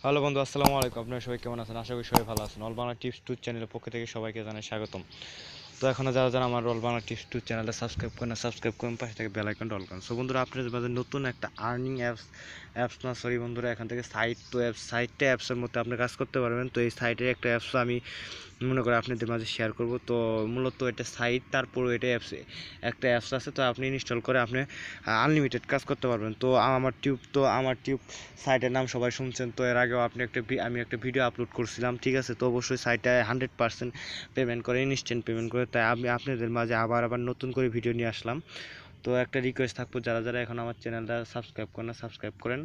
Hello বন্ধু, আসসালামু আলাইকুম। আপনারা সবাই কেমন আছেন? আশা করি সবাই ভালো আছেন। অল বাংলা টিপস টু চ্যানেলের পক্ষ থেকে সবাইকে জানাই স্বাগতম। তো এখনও যারা যারা আমার অল বাংলা টিপস টু চ্যানেলটা সাবস্ক্রাইব করেন, সাবস্ক্রাইব করেন, পাশে থেকে বেল আইকনটা অল করেন। সো বন্ধুরা, আপনাদের মাঝে নতুন একটা আর্নিং অ্যাপস না সরি বন্ধুরা, এখান থেকে সাইটটা অ্যাপসের মধ্যে আপনি কাজ করতে পারবেন। তো এই সাইটের একটা অ্যাপস আমি মনে করি আপনাদের মাঝে শেয়ার করব। তো মূলত এটা সাইট, তারপর এটা একটা অ্যাপস আছে। তো আপনি ইনস্টল করে আপনি আনলিমিটেড কাজ করতে পারবেন। তো আমার টিউব সাইটের নাম সবাই শুনছেন। তো এর আগেও আমি একটা ভিডিও আপলোড করছিলাম, ঠিক আছে। তো অবশ্যই সাইটে 100% পেমেন্ট করে, ইনস্ট্যান্ট পেমেন্ট করে। তাই আমি আপনাদের মাঝে আবার নতুন করে ভিডিও নিয়ে আসলাম। তো একটা রিকোয়েস্ট থাকবো, যারা যারা এখন আমার চ্যানেলটা সাবস্ক্রাইব করেন।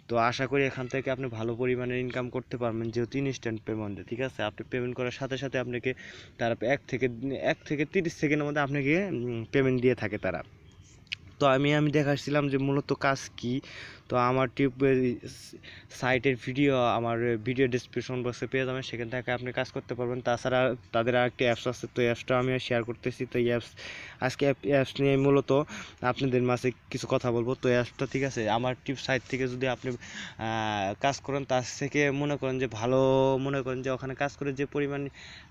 তো আশা করি এখান থেকে আপনি ভালো পরিমাণের ইনকাম করতে পারবেন, যেহেতু ইনস্ট্যান্ট পেমেন্টে, ঠিক আছে। আপনি পেমেন্ট করার সাথে সাথে আপনাকে তারা এক থেকে 30 সেকেন্ডের মধ্যে আপনাকে পেমেন্ট দিয়ে থাকে তারা। তো আমি দেখাচ্ছিলাম যে মূলত কাজ কি। তো আমার সাইটের আমার ভিডিও ডিসক্রিপশন বক্সে পেয়ে যাবেন, সেখান থেকে আপনি কাজ করতে পারবেন। তাছাড়া তাদের আরেকটি অ্যাপস আছে, তো অ্যাপসটা আমি শেয়ার করতেছি। তো এই অ্যাপস নিয়ে মূলত আপনাদের মাঝে কিছু কথা বলবো। তো অ্যাপসটা, ঠিক আছে, আমার সাইট থেকে যদি আপনি কাজ করেন, তার থেকে মনে করেন যে ওখানে কাজ করে যে পরিমাণ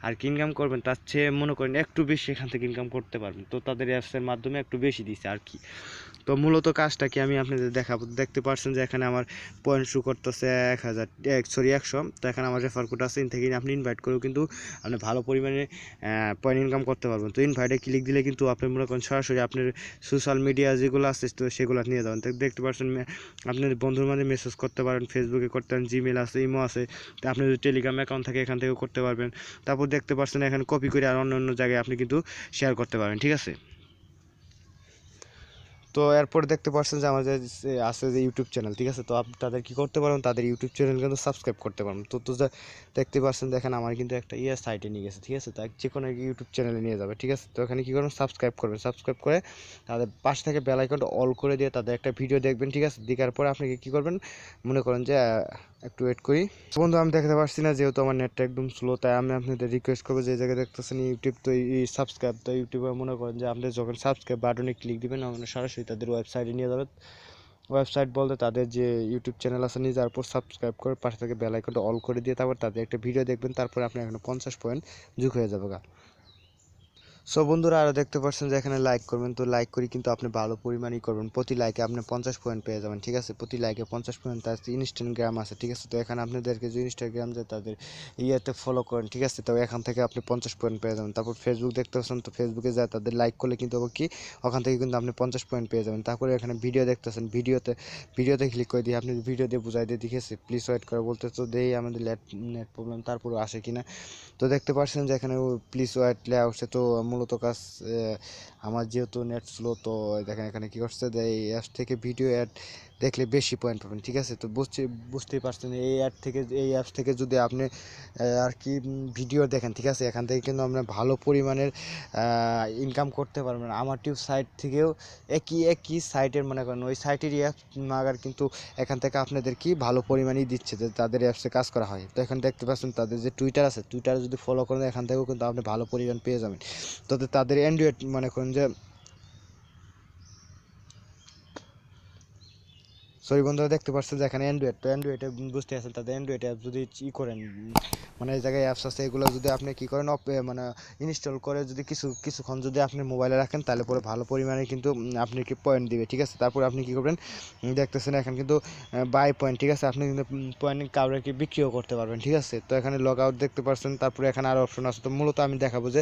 আর কি ইনকাম করবেন, তার চেয়ে মনে করেন একটু বেশি এখান থেকে ইনকাম করতে পারবেন। তো তাদের অ্যাপসের মাধ্যমে একটু বেশি দিচ্ছে আর কি। তো মূলত কাজটা কি আমি আপনাদের দেখাবো। দেখতে পাচ্ছেন যে এখানে আমার পয়েন্ট শো করতেছে 100। তো এখানে আমার রেফার কোড আছে, থেকে আপনি ইনভাইট করেও কিন্তু আপনি ভালো পরিমাণে পয়েন্ট ইনকাম করতে পারবেন। তো ইনভাইটে ক্লিক দিলে কিন্তু আপনি মনে করেন সরাসরি আপনার সোশ্যাল মিডিয়া যেগুলো আছে তো সেগুলো নিয়ে যাবেন। তো দেখতে পাচ্ছেন আপনার বন্ধুর মাঝে মেসেজ করতে পারেন, ফেসবুকে করতে পারেন, জিমেল আছে, ইমো আছে। তো আপনি যদি টেলিগ্রাম অ্যাকাউন্ট থাকে এখান থেকেও করতে পারবেন। তারপর দেখতে পাচ্ছেন এখানে কপি করে আর অন্য জায়গায় আপনি কিন্তু শেয়ার করতে পারেন, ঠিক আছে। তো এরপর দেখতে পাচ্ছেন যে আমাদের আছে যে ইউটিউব চ্যানেল, ঠিক আছে। তো আপনি তাদের কী করতে পারবেন, তাদের ইউটিউব চ্যানেল কিন্তু সাবস্ক্রাইব করতে পারবেন। তো দেখতে পাচ্ছেন, দেখেন আমার কিন্তু একটা সাইটে নিয়ে গেছে, ঠিক আছে। তাই যে কোনো ইউটিউব চ্যানেলে নিয়ে যাবে, ঠিক আছে। তো এখানে কী করবেন, সাবস্ক্রাইব করে তাদের পাশ থেকে বেল আইকনটা অল করে দিয়ে তাদের একটা ভিডিও দেখবেন, ঠিক আছে। দেখার পরে আপনি কী করবেন, মনে করেন যে একটু ওয়েট করি। বন্ধু, আমি দেখতে পাচ্ছি না, যেহেতু আমার নেটটা একদম স্লো, তাই আমি আপনাদের রিকোয়েস্ট করবো যে জায়গায় দেখতেছেন ইউটিউব, তো সাবস্ক্রাইব, তো ইউটিউবে মনে করেন যে আপনি যখন সাবস্ক্রাইব বাটনে ক্লিক দিবেন, আপনি সরাসরি তাদের ওয়েবসাইটে নিয়ে যাবেন। ওয়েবসাইট বলতে তাদের যে ইউটিউব চ্যানেল আছে, নিয়ে যাওয়ার পর সাবস্ক্রাইব করে পাশে থেকে বেল আইকনটা অল করে দিয়ে তারপর তাদের একটা ভিডিও দেখবেন। তারপরে আপনি এখানে 50 পয়েন্ট যোগ হয়ে যাবে। সো বন্ধুরা, আরও দেখতে পাচ্ছেন যে এখানে লাইক করবেন। তো লাইক করি কিন্তু আপনি ভালো পরিমাণই করবেন। প্রতি লাইকে আপনি 50 পয়েন্ট পেয়ে যাবেন, ঠিক আছে। প্রতি লাইকে 50 পয়েন্ট। তার ইনস্টাগ্রাম আছে, ঠিক আছে। তো এখানে আপনাদেরকে যে ইনস্টাগ্রাম যে তাদের ইয়েতে ফলো করেন, ঠিক আছে। তো এখান থেকে আপনি 50 পয়েন্ট পেয়ে যাবেন। তারপর ফেসবুক দেখতে পাচ্ছেন, তো ফেসবুকে যায় তাদের লাইক করলে কিন্তু কি ওখান থেকে কিন্তু আপনি 50 পয়েন্ট পেয়ে যাবেন। তারপরে এখানে ভিডিও দেখতেছেন, ভিডিওতে ক্লিক করে দিয়ে আপনি ভিডিও দিয়ে বুঝাই দিয়ে দেখেছি, প্লিজ ওয়েট করে বলতে। তো দেই আমাদের নেট প্রবলেম তারপরে আসে কিনা। তো দেখতে পাচ্ছেন যে এখানে প্লিজ ওয়েট লেয়া উঠছে। তো মূলত কাজ আমার যেহেতু নেট স্লো, তো দেখেন এখানে কী করছে যে এই অ্যাপ থেকে ভিডিও অ্যাড দেখলে বেশি পয়েন্ট পাবেন, ঠিক আছে। তো বুঝতেই পারছেন এই অ্যাপস থেকে যদি আপনি আর কি ভিডিও দেখেন, ঠিক আছে, এখান থেকে কিন্তু আপনি ভালো পরিমাণের ইনকাম করতে পারবেন। আমার সাইট থেকেও একই সাইটের মনে করেন ওই সাইটেরই অ্যাপ মাগার, কিন্তু এখান থেকে আপনাদের কি ভালো পরিমাণেই দিচ্ছে যে তাদের অ্যাপসে কাজ করা হয়। তো এখানে দেখতে পাচ্ছেন তাদের যে টুইটার আছে, টুইটারে যদি ফলো করেন এখান থেকেও কিন্তু আপনি ভালো পরিমাণ পেয়ে যাবেন। তো তাদের অ্যান্ড্রয়েড মনে করেন যে সরি বন্ধুরা, দেখতে পাচ্ছেন যে এখানে অ্যান্ড্রয়েডে বুঝতে আছেন, তাদের অ্যান্ড্রয়েড অ্যাপ যদি করেন, মানে এই জায়গায় অ্যাপস আছে, এগুলো যদি আপনি কী করেন মানে ইনস্টল করে যদি কিছুক্ষণ যদি আপনি মোবাইলে রাখেন, তাহলে পরে ভালো পরিমাণে কিন্তু আপনি কি পয়েন্ট দিবে, ঠিক আছে। তারপরে আপনি কী করবেন, দেখতেছেন এখানে কিন্তু বাই পয়েন্ট, ঠিক আছে। আপনি কিন্তু পয়েন্ট কাউরে কি বিক্রিও করতে পারবেন, ঠিক আছে। তো এখানে লগ আউট দেখতে পাচ্ছেন, তারপরে এখানে আরও অপশন আছে। তো মূলত আমি দেখাবো যে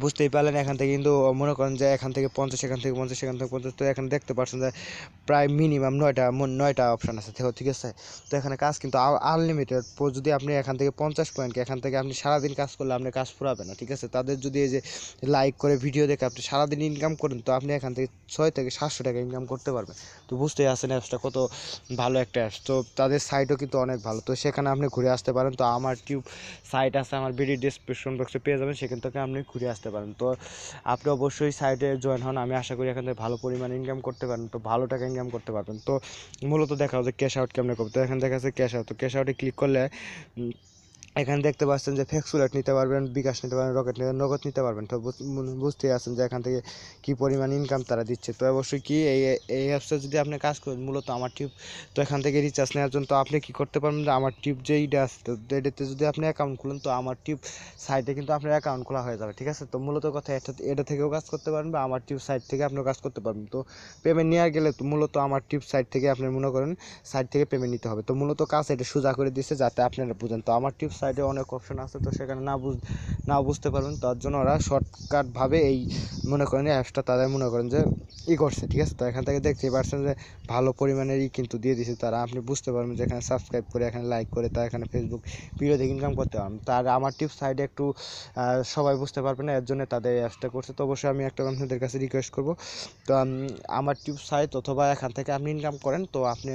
বুঝতেই পারলেন, এখান থেকে কিন্তু মনে করেন যে এখান থেকে 50, এখান থেকে 50, এখান থেকে 50। তো এখানে দেখতে পাচ্ছেন যে প্রায় মিনিমাম 9টা অপশান আছে, ঠিক আছে। তো এখানে কাজ কিন্তু আনলিমিটেড। যদি আপনি এখান থেকে 50 পয়েন্ট, এখান থেকে আপনি সারাদিন কাজ করলে আপনি কাজ ফুরাবে না, ঠিক আছে। তাদের যদি এই যে লাইক করে ভিডিও দেখে আপনি সারাদিন ইনকাম করেন, তো আপনি এখান থেকে 6 থেকে 700 টাকা ইনকাম করতে পারবেন। তো বুঝতেই আছেন অ্যাপসটা কত ভালো একটা অ্যাপস। তো তাদের সাইটও কিন্তু অনেক ভালো। তো সেখানে আপনি ঘুরে আসতে পারেন। তো আমার সাইট আছে, আমার ভিডিও ডিসক্রিপশন বক্সে পেয়ে যাবেন, সেখান থেকে আপনি ঘুরে আসতে পারেন। তো আপনি অবশ্যই সাইটে জয়েন হন। আমি আশা করি এখান থেকে ভালো পরিমাণে ইনকাম করতে পারেন, তো ভালো টাকা ইনকাম করতে পারবেন। তো মূলত দেখা হচ্ছে ক্যাশ আউট কেমন করবে। তো এখানে দেখা যাচ্ছে ক্যাশ আউট। তো ক্যাশ আউটে ক্লিক করলে এখানে দেখতে পাচ্ছেন যে ফ্লেক্সুলেট নিতে পারবেন, বিকাশ নিতে পারবেন, রকেট নিতে নগদ নিতে পারবেন। তো বুঝতেই আছেন যে এখান থেকে কি পরিমাণ ইনকাম তারা দিচ্ছে। তো অবশ্যই কি এই অ্যাপসে যদি আপনি কাজ করেন মূলত আমার টিউব, তো এখান থেকে রিচার্জ নেওয়ার জন্য তো আপনি কি করতে পারবেন যে আমার টিউব যে এইটা আছে তো এটাতে যদি আপনি অ্যাকাউন্ট খুলেন তো আমার টিউব সাইটে কিন্তু আপনার অ্যাকাউন্ট খোলা হয়ে যাবে, ঠিক আছে। তো মূলত কথা এটা থেকেও কাজ করতে পারবেন বা আমার টিউব সাইট থেকে আপনিও কাজ করতে পারবেন। তো পেমেন্ট নেওয়া গেলে তো মূলত আমার টিউব সাইট থেকে আপনি মনে করেন সাইট থেকে পেমেন্ট নিতে হবে। তো মূলত কাজ এটা সোজা করে দিচ্ছে যাতে আপনারা বুঝেন। তো আমার টিউব সাইটে অনেক অপশন আছে, তো সেখানে নাও বুঝতে পারবেন, তার জন্য ওরা শর্টকাটভাবে এই মনে করেন অ্যাপসটা তাদের মনে করেন যে করছে, ঠিক আছে। তো এখান থেকে দেখতেই পাচ্ছেন যে ভালো পরিমাণের কিন্তু দিয়ে দিচ্ছে তারা। আপনি বুঝতে পারবেন যে এখানে সাবস্ক্রাইব করে এখানে লাইক করে তা এখানে ফেসবুক ভিডিও দেখে ইনকাম করতে পারবেন। তার আমার টিউব সাইডে একটু সবাই বুঝতে পারবে না, এর জন্য তাদের এই অ্যাপসটা করছে। তো অবশ্যই আমি একটা আপনাদের কাছে রিকোয়েস্ট করবো, তো আমার টিউব সাইট অথবা এখান থেকে আপনি ইনকাম করেন তো আপনি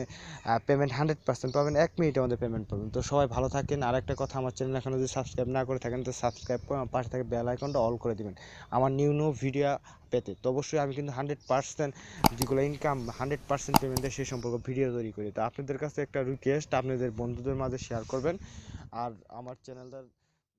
পেমেন্ট 100% পাবেন, 1 মিনিটের মধ্যে পেমেন্ট পাবেন। তো সবাই ভালো থাকেন। আর একটা কথা, আমার চ্যানেল এখনও যদি সাবস্ক্রাইব না করে থাকেন তো সাবস্ক্রাইব করে আমার পাশে থাকে বেল আইকনটা অল করে দিবেন আমার নিউ ভিডিও পেতে। তো অবশ্যই আমি কিন্তু 100% যেগুলো ইনকাম 100% পেমেন্ট দেয় সেই সম্পর্কে ভিডিও তৈরি করি। তো আপনাদের কাছে একটা রিকোয়েস্ট, আপনাদের বন্ধুদের মাঝে শেয়ার করবেন আর আমার চ্যানেলটা